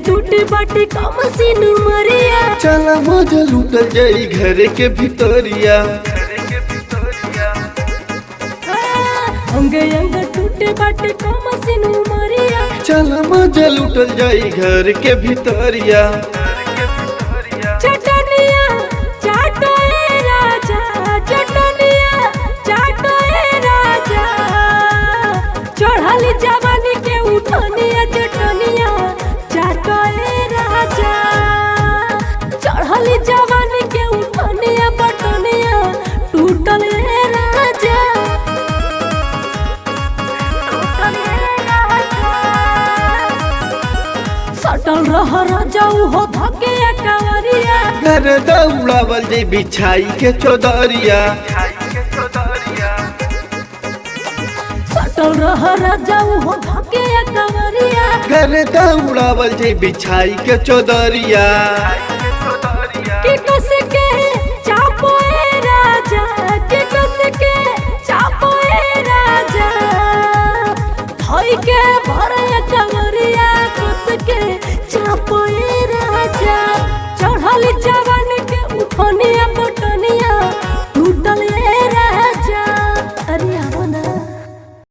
टूटे बाटे कम सीन मरिया। चला मजा लूटल जाई घर के भितरिया। अंग अंग टूटे बाटे कम सीन मरिया। चला मजा लूटल जाई घर के भितरिया। चटनिया चाटो ए राजा, चटनिया चाटो ए राजा। चढ़ल जवानी के उठनिया, चटनिया चाटो ए राजा। चढ़ल जवानी के उठनिया, बटनिया टूटल ए राजा। सटल रह राजा हो धके कवरिया। घर दौड़ावल जाई बिछाई के चौदरिया। सटल रह राजा हो धके कवरिया। घर दौड़ावल जाई बिछाई के चौदरिया।